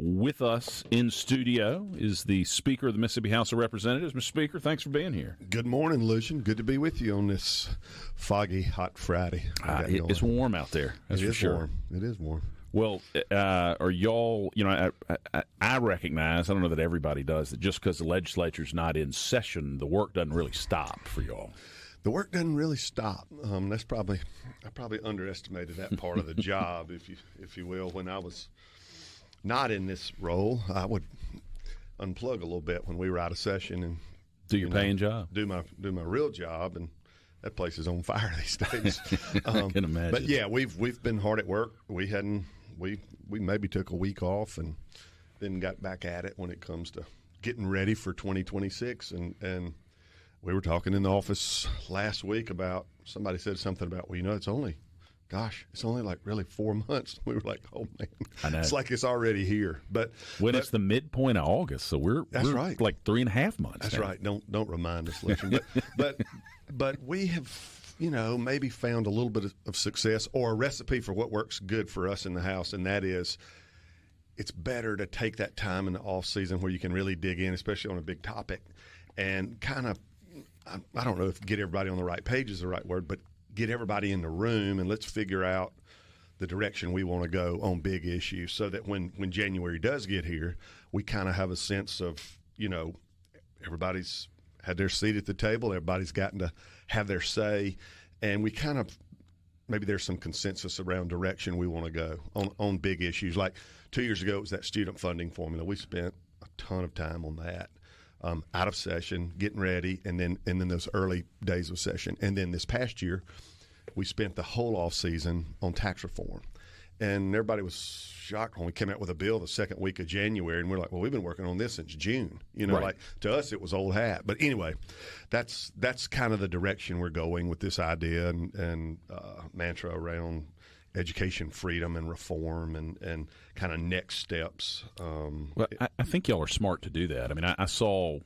With us in studio is the Speaker of the Mississippi House of Representatives. Mr. Speaker, thanks for being here. Good morning, Lucian. Good to be with you on this foggy, hot Friday. It's warm out there, that's for sure. Warm. It is warm. Well, are y'all, I recognize, I don't know that everybody does, that just because the legislature's not in session, the work doesn't really stop for y'all. The work doesn't really stop. I probably underestimated that part of the job, if you will. When I was not in this role, I would unplug a little bit when we were out of session and do your paying job, do my real job, and that place is on fire these days. I can imagine. But yeah, we've been hard at work. We maybe took a week off and then got back at it when it comes to getting ready for 2026. And we were talking in the office last week about, somebody said something about, it's only like really 4 months. We were like, oh man, I know. It's like it's already here. But it's the midpoint of August, so we're right. Like 3.5 months. That's now. right. Don't remind us, Lucian. But we have, maybe found a little bit of success or a recipe for what works good for us in the House, and that is, it's better to take that time in the off season where you can really dig in, especially on a big topic, and kind of, I don't know if get everybody on the right page is the right word, but get everybody in the room and let's figure out the direction we want to go on big issues, so that when January does get here, we kind of have a sense of, everybody's had their seat at the table, everybody's gotten to have their say, and we kind of, maybe there's some consensus around direction we want to go on big issues. Like 2 years ago, it was that student funding formula. We spent a ton of time on that. Out of session, getting ready, and then those early days of session. And then this past year, we spent the whole off season on tax reform. And everybody was shocked when we came out with a bill the second week of January, and we're like, well, we've been working on this since June. Right. Like to us, it was old hat. But anyway, that's kind of the direction we're going with this idea and mantra around education freedom and reform and kind of next steps. Well, I think y'all are smart to do that. I mean, I saw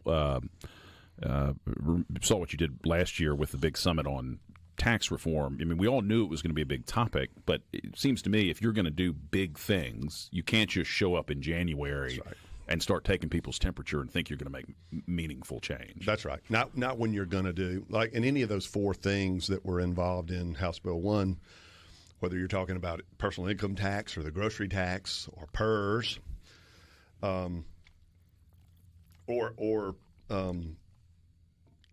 what you did last year with the big summit on tax reform. I mean, we all knew it was going to be a big topic, but it seems to me if you're going to do big things, you can't just show up in January and start taking people's temperature and think you're going to make meaningful change. That's right. Not when you're going to do, like in any of those four things that were involved in House Bill 1, whether you're talking about personal income tax or the grocery tax or PERS, or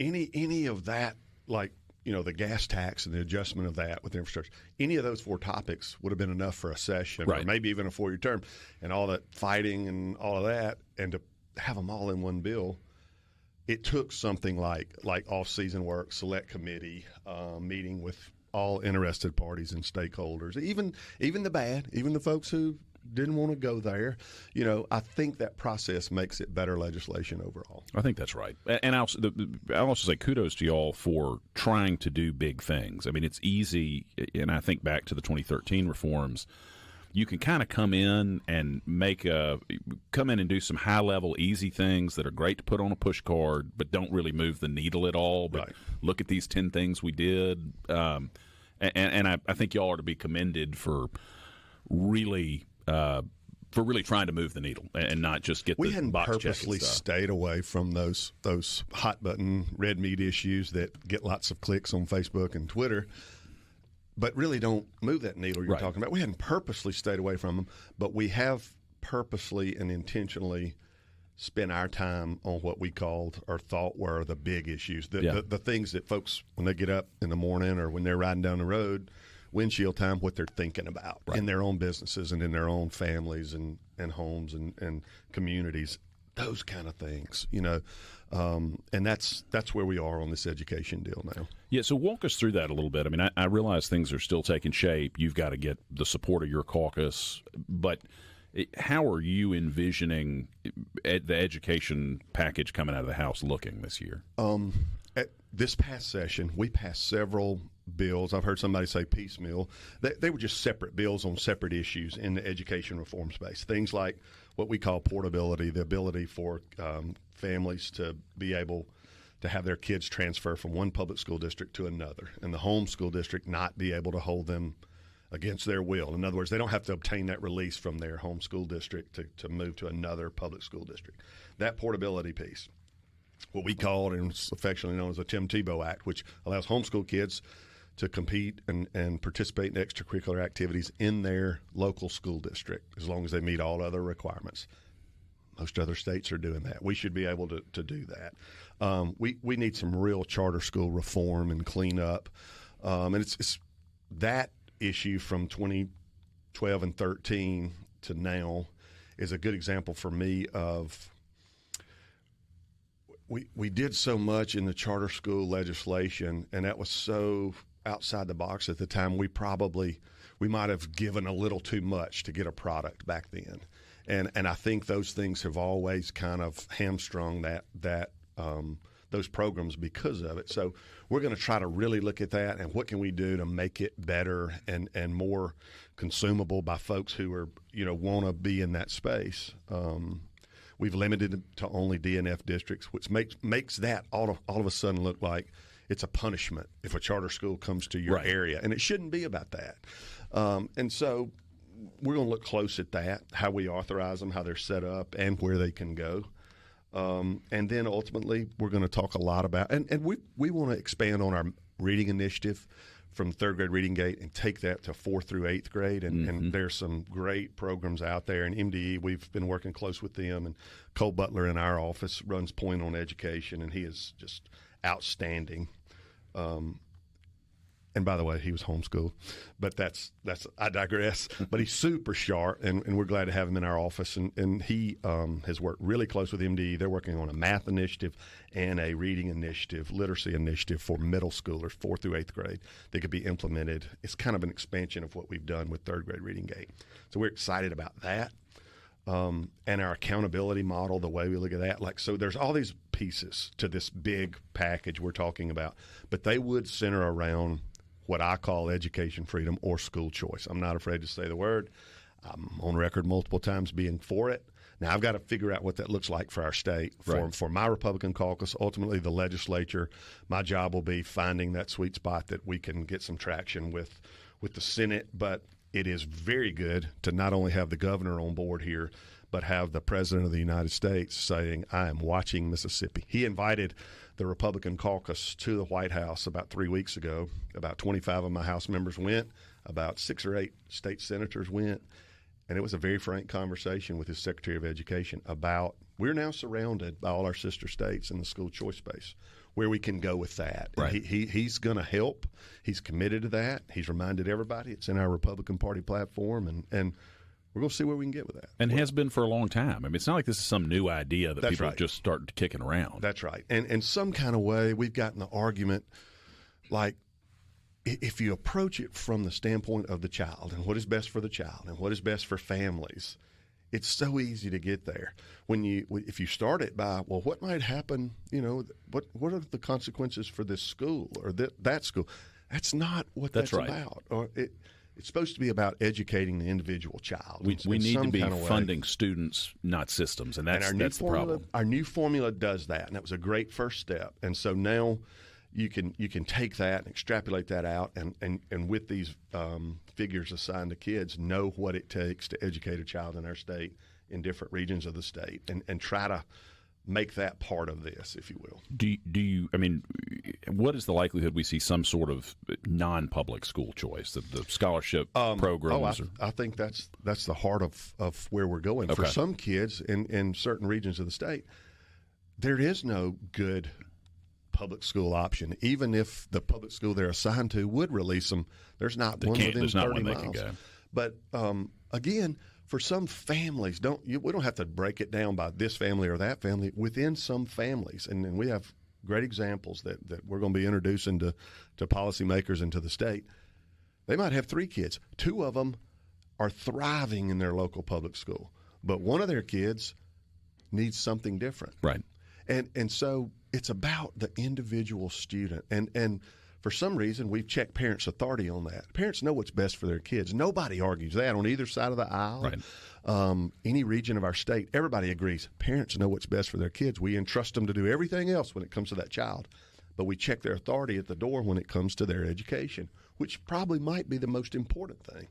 any of that, like, the gas tax and the adjustment of that with the infrastructure, any of those four topics would have been enough for a session, right, or maybe even a 4-year term, and all that fighting and all of that, and to have them all in one bill. It took something like off-season work, select committee, meeting with all interested parties and stakeholders, even the folks who didn't want to go there. I think that process makes it better legislation overall. I think that's right. And I'll also say kudos to y'all for trying to do big things. I mean, it's easy, and I think back to the 2013 reforms, you can kind of come in and do some high-level, easy things that are great to put on a push card, but don't really move the needle at all. But right. Look at these 10 things we did. And I think y'all are to be commended for really trying to move the needle and not just get the box checking stuff. We hadn't purposely stayed away from those hot button red meat issues that get lots of clicks on Facebook and Twitter, but really don't move that needle you're talking about. We hadn't purposely stayed away from them, but we have purposely and intentionally spent our time on what we called or thought were the big issues, the things that folks, when they get up in the morning or when they're riding down the road, windshield time, what they're thinking about in their own businesses and in their own families and homes and communities, those kind of things, and that's where we are on this education deal now. Yeah, so walk us through that a little bit. I mean, I realize things are still taking shape. You've got to get the support of your caucus, but how are you envisioning the education package coming out of the House looking this year? At this past session, we passed several bills. I've heard somebody say piecemeal. They were just separate bills on separate issues in the education reform space. Things like what we call portability, the ability for families to be able to have their kids transfer from one public school district to another, and the home school district not be able to hold them against their will. In other words, they don't have to obtain that release from their home school district to move to another public school district. That portability piece, what we call it, and it's affectionately known as the Tim Tebow Act, which allows homeschool kids to compete and participate in extracurricular activities in their local school district as long as they meet all other requirements. Most other states are doing that. We should be able to do that. We need some real charter school reform and cleanup. And it's that issue from 2012 and 13 to now is a good example for me of we did so much in the charter school legislation, and that was so outside the box at the time. We might have given a little too much to get a product back then. And I think those things have always kind of hamstrung those programs because of it. So we're going to try to really look at that and what can we do to make it better and more consumable by folks who are want to be in that space. We've limited it to only DNF districts, which makes that all of a sudden look like it's a punishment if a charter school comes to your area, and it shouldn't be about that. And so we're going to look close at that, how we authorize them, how they're set up, and where they can go. And then ultimately, we're going to talk a lot about, and we want to expand on our reading initiative from third grade reading gate and take that to 4th through 8th grade. And there's some great programs out there. And MDE, we've been working close with them. And Cole Butler in our office runs Point on Education, and he is just outstanding. And by the way, he was homeschooled, but that's I digress. But he's super sharp, and we're glad to have him in our office. And he has worked really close with MDE. They're working on a math initiative and a reading initiative, literacy initiative for middle schoolers, 4th through 8th grade, that could be implemented. It's kind of an expansion of what we've done with third grade reading gate. So we're excited about that. And our accountability model, the way we look at that. So there's all these pieces to this big package we're talking about, but they would center around what I call education freedom or school choice. I'm not afraid to say the word. I'm on record multiple times being for it. Now, I've got to figure out what that looks like for our state, for my Republican caucus, ultimately the legislature. My job will be finding that sweet spot that we can get some traction with the Senate. But it is very good to not only have the governor on board here, but have the president of the United States saying, I am watching Mississippi. He invited the Republican caucus to the White House about 3 weeks ago. About 25 of my House members went. About 6 or 8 state senators went. And it was a very frank conversation with his Secretary of Education about we're now surrounded by all our sister states in the school choice space, where we can go with that. Right. He's going to help. He's committed to that. He's reminded everybody it's in our Republican Party platform, and we're going to see where we can get with that. And has been for a long time. I mean, it's not like this is some new idea that people just started kicking around. That's right. And in some kind of way, we've gotten the argument, like, if you approach it from the standpoint of the child and what is best for the child and what is best for families, it's so easy to get there. If you start it by, well, what might happen, what are the consequences for this school or that school? That's not what that's about. Or it's supposed to be about educating the individual child. We need to be funding students, not systems, and that's the problem. Our new formula does that, and that was a great first step. And so now you can take that and extrapolate that out, and with these figures assigned to kids, know what it takes to educate a child in our state in different regions of the state, and try to make that part of this, if you will. Do you? I mean, what is the likelihood we see some sort of non-public school choice, the scholarship programs? I think that's the heart of where we're going. Okay. For some kids in certain regions of the state, there is no good public school option. Even if the public school they're assigned to would release them, there's not one within 30 miles. But again, for some families, we don't have to break it down by this family or that family. Within some families, and we have great examples that we're going to be introducing to policymakers and to the state. They might have 3 kids. 2 of them are thriving in their local public school, but one of their kids needs something different. Right. And so it's about the individual student. And for some reason, we've checked parents' authority on that. Parents know what's best for their kids. Nobody argues that on either side of the aisle. Right. Any region of our state, everybody agrees. Parents know what's best for their kids. We entrust them to do everything else when it comes to that child. But we check their authority at the door when it comes to their education. which probably might be the most important thing.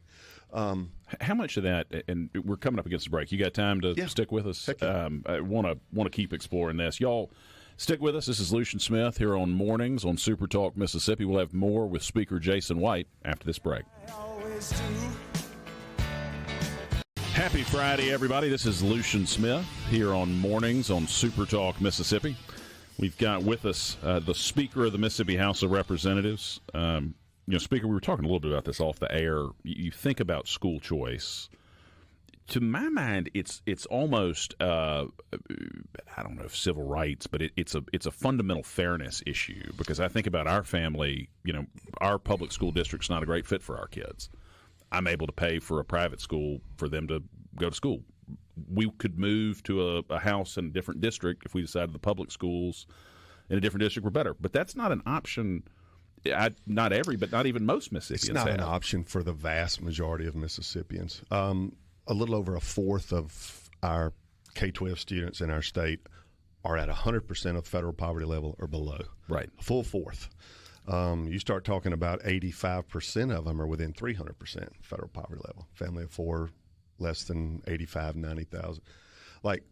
How much of that, and we're coming up against the break, you got time to stick with us? Yeah. I want to keep exploring this. Y'all, stick with us. This is Lucian Smith here on Mornings on SuperTalk Mississippi. We'll have more with Speaker Jason White after this break. Happy Friday, everybody. This is Lucian Smith here on Mornings on SuperTalk Mississippi. We've got with us the Speaker of the Mississippi House of Representatives. Speaker, we were talking a little bit about this off the air. You think about school choice. To my mind, it's almost I don't know if civil rights, but it's a fundamental fairness issue, because I think about our family. Our public school district's not a great fit for our kids. I'm able to pay for a private school for them to go to school. We could move to a house in a different district if we decided the public schools in a different district were better. But that's not an option. Not even most Mississippians. It's not an option for the vast majority of Mississippians. A little over a fourth of our K-12 students in our state are at 100% of federal poverty level or below. Right. A full fourth. You start talking about 85% of them are within 300% federal poverty level. Family of four, less than 85, 90,000. Like,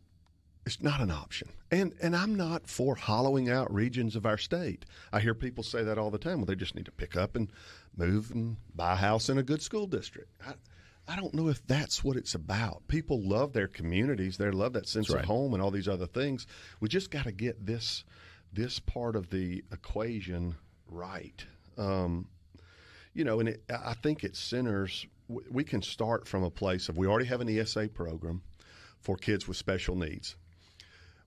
it's not an option. And I'm not for hollowing out regions of our state. I hear people say that all the time. Well, they just need to pick up and move and buy a house in a good school district. I don't know if that's what it's about. People love their communities. They love that sense of home and all these other things. We just got to get this part of the equation right. I think it centers. We can start from a place of, we already have an ESA program for kids with special needs.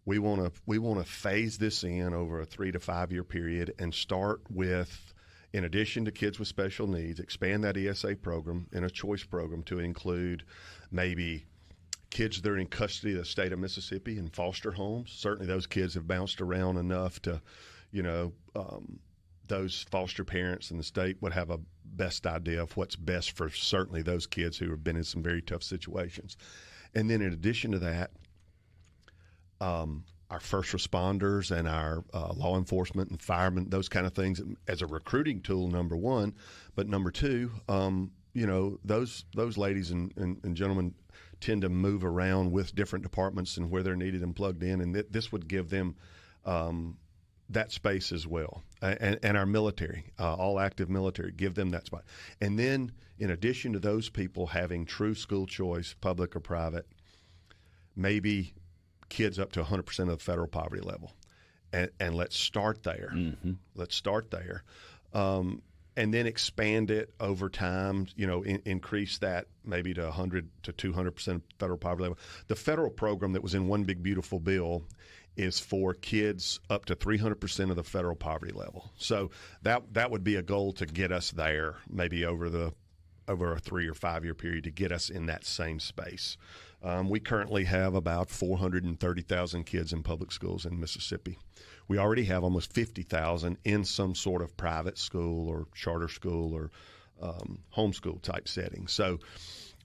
We want to phase this in over a 3 to 5 year period and start with, in addition to kids with special needs, expand that ESA program in a choice program to include maybe kids that are in custody of the state of Mississippi in foster homes. Certainly those kids have bounced around enough to, those foster parents in the state would have a best idea of what's best for certainly those kids who have been in some very tough situations. And then in addition to that, our first responders and our law enforcement and firemen, those kind of things as a recruiting tool, number one. But number two, those ladies and gentlemen tend to move around with different departments and where they're needed and plugged in. And this would give them that space as well. And our military, all active military, give them that spot. And then in addition to those people having true school choice, public or private, maybe kids up to 100% of the federal poverty level. And let's start there. Mm-hmm. Let's start there. And then expand it over time, increase that maybe to 100 to 200% federal poverty level. The federal program that was in One Big Beautiful Bill is for kids up to 300% of the federal poverty level. So that would be a goal to get us there, maybe over a 3 or 5 year period, to get us in that same space. We currently have about 430,000 kids in public schools in Mississippi. We already have almost 50,000 in some sort of private school or charter school or homeschool type setting. So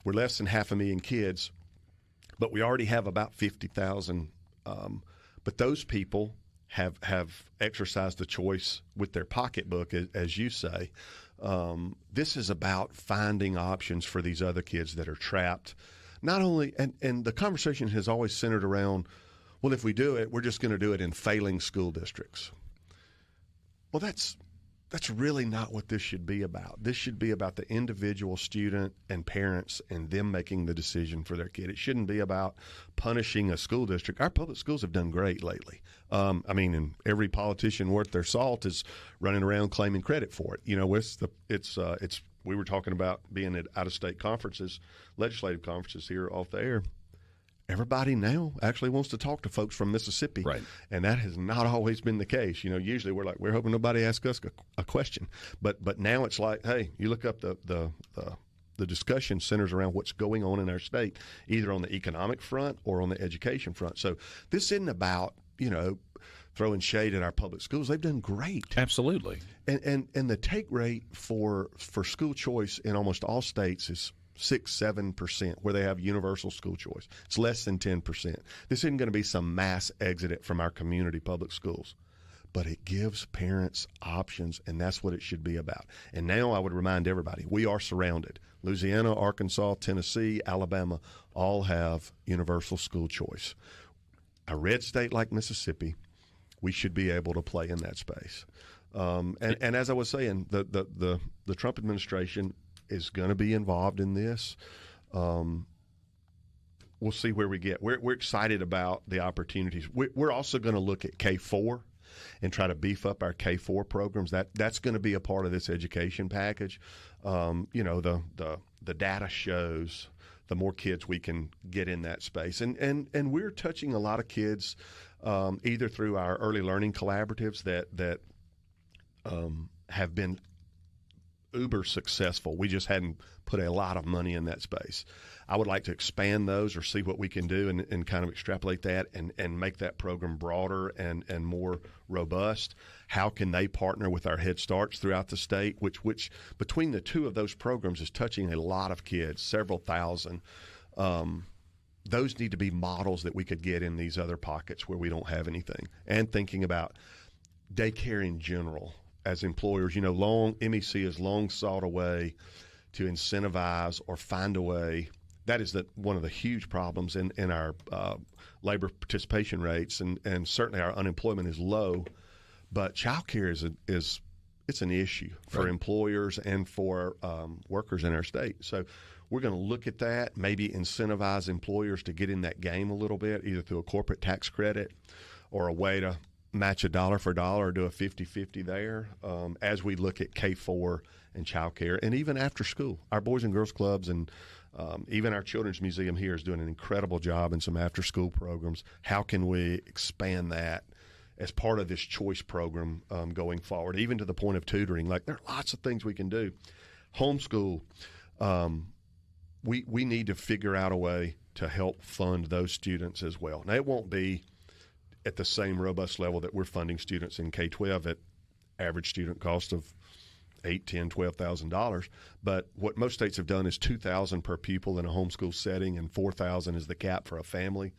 we're less than 500,000 kids, but we already have about 50,000. But those people have exercised the choice with their pocketbook, as you say. This is about finding options for these other kids that are trapped. Not only, and the conversation has always centered around, well, if we do it, we're just going to do it in failing school districts. Well, that's really not what this should be about. This should be about the individual student and parents and them making the decision for their kid. It shouldn't be about punishing a school district. Our public schools have done great lately. And every politician worth their salt is running around claiming credit for it. We were talking about being at out-of-state conferences, legislative conferences here off the air. Everybody now actually wants to talk to folks from Mississippi, right? And that has not always been the case. Usually we're hoping nobody asks us a question, but now it's like, hey, you look up the discussion centers around what's going on in our state, either on the economic front or on the education front. So this isn't about throwing shade at our public schools. They've done great. Absolutely. And the take rate for school choice in almost all states is 6-7%, where they have universal school choice. It's less than 10%. This isn't going to be some mass exit from our community public schools. but it gives parents options, and that's what it should be about. And now I would remind everybody, we are surrounded. Louisiana, Arkansas, Tennessee, Alabama all have universal school choice. A red state like Mississippi, we should be able to play in that space. And as I was saying, the Trump administration is going to be involved in this. We'll see where we get. We're excited about the opportunities. We're also going to look at K-4 and try to beef up our K-4 programs. That's going to be a part of this education package. The data shows the more kids we can get in that space. And we're touching a lot of kids either through our early learning collaboratives that have been uber successful. We just hadn't put a lot of money in that space. I would like to expand those or see what we can do and kind of extrapolate that and make that program broader and more robust. How can they partner with our Head Starts throughout the state, which between the two of those programs is touching a lot of kids, several thousand. Those need to be models that we could get in these other pockets where we don't have anything. And thinking about daycare in general as employers, MEC has long sought a way to incentivize or find a way. That is one of the huge problems in our labor participation rates, and certainly our unemployment is low. But child care is an issue for employers and for workers in our state. So we're going to look at that, maybe incentivize employers to get in that game a little bit, either through a corporate tax credit or a way to match a dollar for dollar or do a 50-50 there as we look at K-4 and child care and even after school. Our Boys and Girls Clubs and even our Children's Museum here is doing an incredible job in some after-school programs. How can we expand that as part of this choice program going forward, even to the point of tutoring? Like, there are lots of things we can do. Homeschool, we need to figure out a way to help fund those students as well. Now, it won't be at the same robust level that we're funding students in K-12 at average student cost of $8,000, $10,000, $12,000. But what most states have done is $2,000 per pupil in a homeschool setting, and $4,000 is the cap for a family.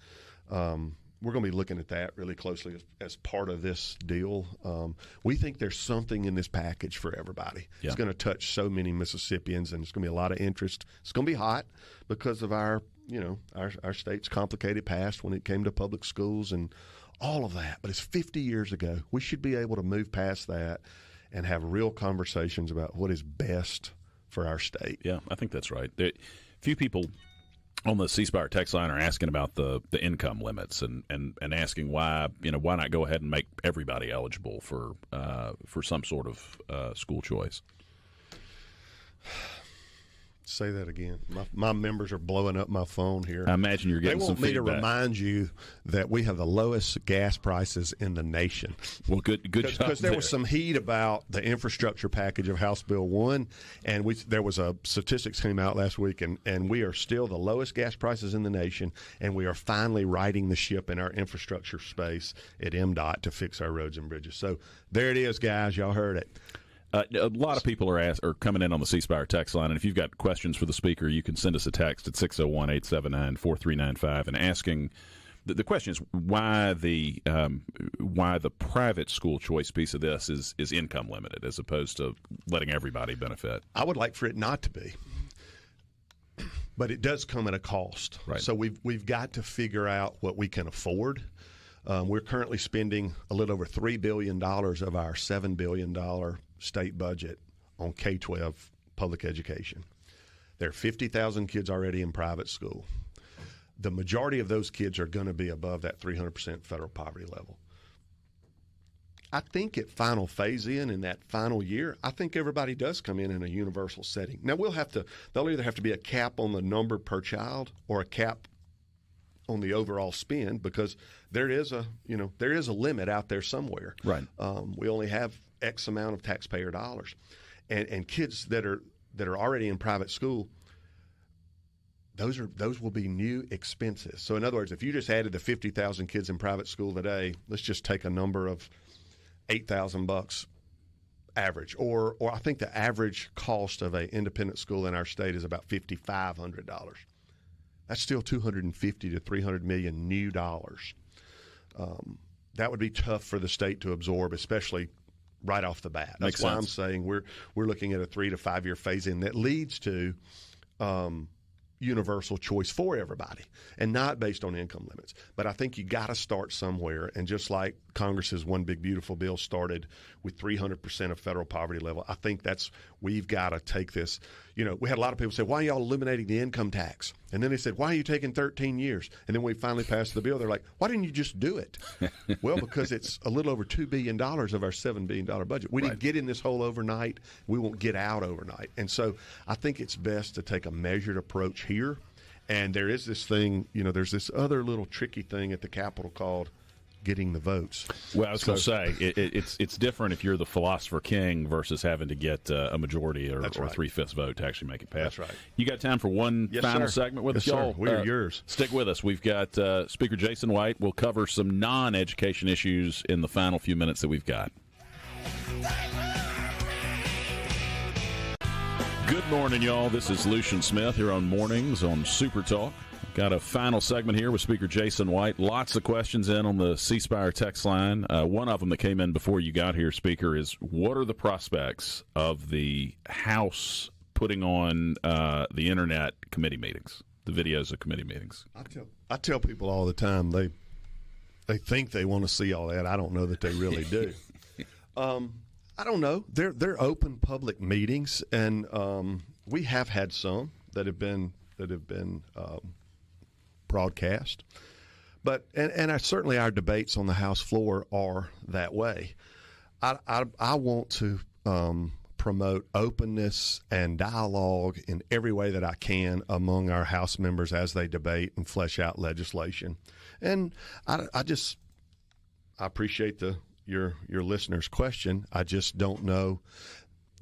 We're going to be looking at that really closely as part of this deal. We think there's something in this package for everybody. Yeah. It's going to touch so many Mississippians, and it's going to be a lot of interest. It's going to be hot because of our state's complicated past when it came to public schools and all of that. But it's 50 years ago. We should be able to move past that and have real conversations about what is best for our state. Yeah, I think that's right. Few people on the C Spire text line are asking about the income limits and asking why not go ahead and make everybody eligible for some sort of school choice. Say that again. My members are blowing up my phone here. I imagine you're getting some feedback. They want me to remind you that we have the lowest gas prices in the nation. Well, good job. Because there was some heat about the infrastructure package of House Bill 1, and there was a statistics came out last week, and we are still the lowest gas prices in the nation, and we are finally righting the ship in our infrastructure space at MDOT to fix our roads and bridges. So there it is, guys. Y'all heard it. A lot of people are coming in on the C Spire text line, and if you've got questions for the speaker, you can send us a text at 601-879-4395 and asking. The question is why the private school choice piece of this is income limited as opposed to letting everybody benefit. I would like for it not to be, but it does come at a cost. Right. So we've got to figure out what we can afford. We're currently spending a little over $3 billion of our $7 billion state budget on K-12 public education. There are 50,000 kids already in private school. The majority of those kids are going to be above that 300% federal poverty level. I think at final phase in that final year, I think everybody does come in a universal setting. Now there'll either have to be a cap on the number per child or a cap on the overall spend, because there is a limit out there somewhere. Right. We only have X amount of taxpayer dollars, and kids that are already in private school, those will be new expenses. So in other words, if you just added the 50,000 kids in private school today, let's just take a number of $8,000 average, or I think the average cost of an independent school in our state is about $5,500. That's still $250 to $300 million new dollars. that would be tough for the state to absorb, especially right off the bat. Makes That's why sense. I'm saying we're looking at a 3 to 5 year phase in that leads to universal choice for everybody and not based on income limits. But I think you got to start somewhere. And just like Congress's One Big Beautiful Bill started with 300% of federal poverty level, I think we've got to take this. We had a lot of people say, why are y'all eliminating the income tax? And then they said, why are you taking 13 years? And then we finally passed the bill. They're like, why didn't you just do it? Well, because it's a little over $2 billion of our $7 billion budget. We didn't get in this hole overnight. We won't get out overnight. And so I think it's best to take a measured approach here. And there is this thing, there's this other little tricky thing at the Capitol called getting the votes. Well, I was going to say, it's different if you're the philosopher king versus having to get a majority or 3/5 vote to actually make it pass. That's right. You got time for one final segment with us, y'all? We're yours. Stick with us. We've got Speaker Jason White. We'll cover some non-education issues in the final few minutes that we've got. Good morning, y'all. This is Lucian Smith here on Mornings on SuperTalk. Got a final segment here with Speaker Jason White. Lots of questions in on the C Spire text line. One of them that came in before you got here, Speaker, is what are the prospects of the House putting on the Internet committee meetings, the videos of committee meetings? I tell people all the time they think they want to see all that. I don't know that they really do. I don't know. They're open public meetings, and we have had some that have been broadcast, but certainly our debates on the House floor are that way. I want to promote openness and dialogue in every way that I can among our House members as they debate and flesh out legislation. And I appreciate your listener's question. I just don't know.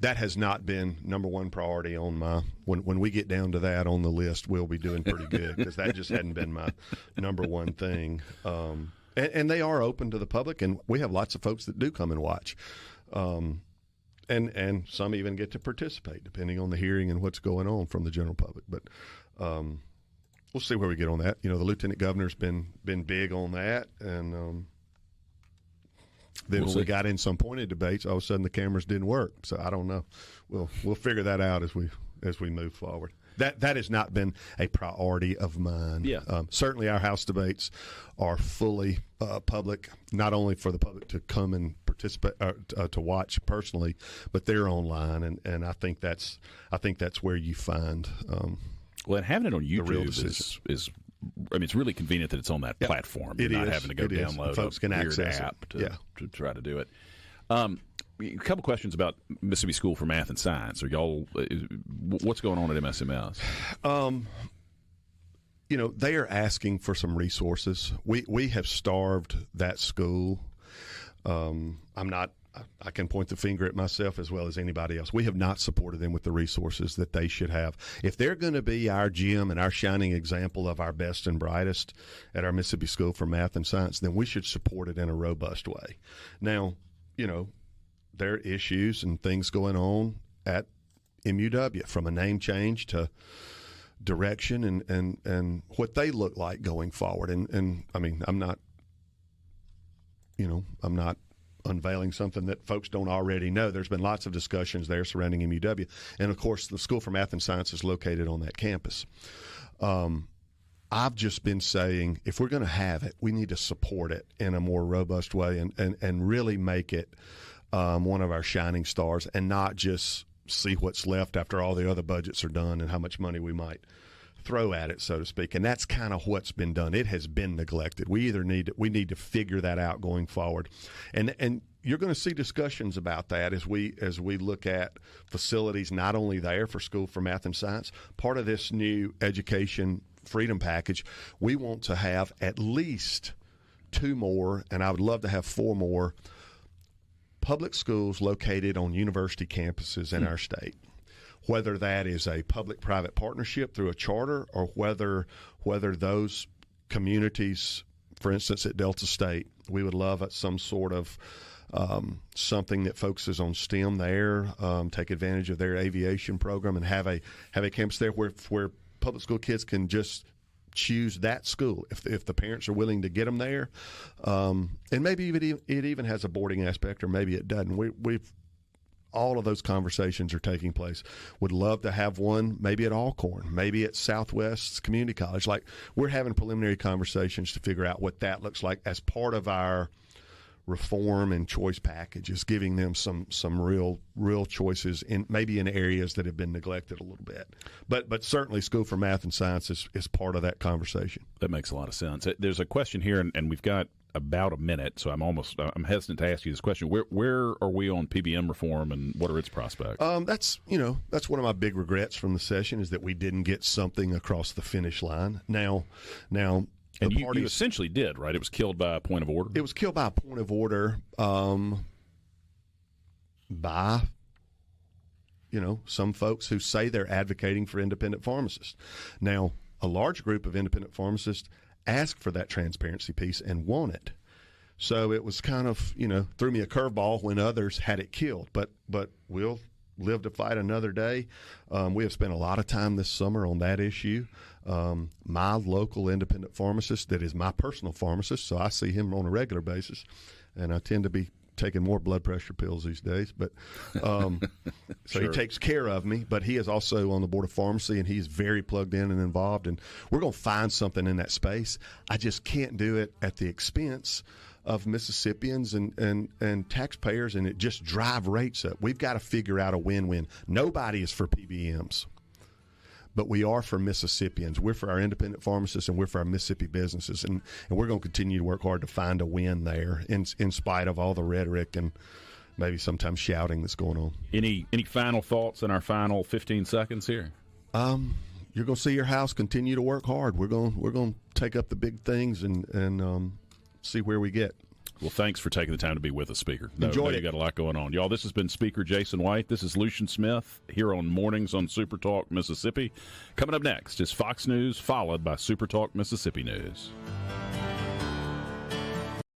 That has not been number one priority on my when we get down to that on the list, we'll be doing pretty good because that just hadn't been my number one thing. And they are open to the public, and we have lots of folks that do come and watch. And some even get to participate depending on the hearing and what's going on from the general public. But we'll see where we get on that. The lieutenant governor's been big on that, and then when we got in some pointed debates, all of a sudden the cameras didn't work. So I don't know. We'll figure that out as we move forward. That has not been a priority of mine. Yeah. Certainly our House debates are fully public, not only for the public to come and participate to watch personally, but they're online, and I think that's where you find and having it on the real YouTube is it's really convenient that it's on that platform. You're not having to go download folks can a weird access app it. to try to do it. A couple questions about Mississippi School for Math and Science. Are y'all? What's going on at MSMS? They are asking for some resources. We have starved that school. I can point the finger at myself as well as anybody else. We have not supported them with the resources that they should have. If they're going to be our gem and our shining example of our best and brightest at our Mississippi School for Math and Science, then we should support it in a robust way. Now, there are issues and things going on at MUW, from a name change to direction and what they look like going forward. And I mean, I'm not unveiling something that folks don't already know. There's been lots of discussions there surrounding MUW. And, of course, the School for Math and Science is located on that campus. I've just been saying if we're going to have it, we need to support it in a more robust way and really make it one of our shining stars and not just see what's left after all the other budgets are done and how much money we might throw at it, so to speak. And that's kind of what's been done. It has been neglected. We need to figure that out going forward. And you're going to see discussions about that as we look at facilities not only there for School for Math and Science. Part of this new education freedom package, we want to have at least 2 more, and I would love to have 4 more public schools located on university campuses in our state. Whether that is a public-private partnership through a charter or whether those communities, for instance, at Delta State, we would love some sort of something that focuses on STEM there, take advantage of their aviation program and have a campus there where public school kids can just choose that school if the parents are willing to get them there, and maybe it even has a boarding aspect, or maybe it doesn't. We've all of those conversations are taking place. Would love to have one maybe at Alcorn, maybe at Southwest Community College. Like, we're having preliminary conversations to figure out what that looks like as part of our reform and choice packages, giving them some real choices in maybe in areas that have been neglected a little bit. But certainly School for Math and Science is part of that conversation. That makes a lot of sense. There's a question here, and we've got about a minute, so I'm hesitant to ask you this question. Where are we on PBM reform, and what are its prospects? That's one of my big regrets from the session, is that we didn't get something across the finish line. Now. And you essentially did, right? It was killed by a point of order? It was killed by a point of order by, some folks who say they're advocating for independent pharmacists. Now, a large group of independent pharmacists asked for that transparency piece and want it. So it was kind of, threw me a curveball when others had it killed. But we'll live to fight another day. We have spent a lot of time this summer on that issue. My local independent pharmacist, that is my personal pharmacist, so I see him on a regular basis, and I tend to be taking more blood pressure pills these days. But so Sure. He takes care of me, but he is also on the board of pharmacy, and he's very plugged in and involved, and we're going to find something in that space. I just can't do it at the expense of Mississippians and taxpayers, and it just drive rates up. We've got to figure out a win-win. Nobody is for PBMs, but we are for Mississippians. We're for our independent pharmacists, and we're for our Mississippi businesses, and we're going to continue to work hard to find a win there in spite of all the rhetoric and maybe sometimes shouting that's going on. Any final thoughts in our final 15 seconds here? You're going to see your house continue to work hard. We're going to take up the big things and see where we get. Well, thanks for taking the time to be with us, Speaker. Enjoyed it. You got a lot going on. Y'all, this has been Speaker Jason White. This is Lucian Smith here on Mornings on SuperTalk Mississippi. Coming up next is Fox News, followed by SuperTalk Mississippi News.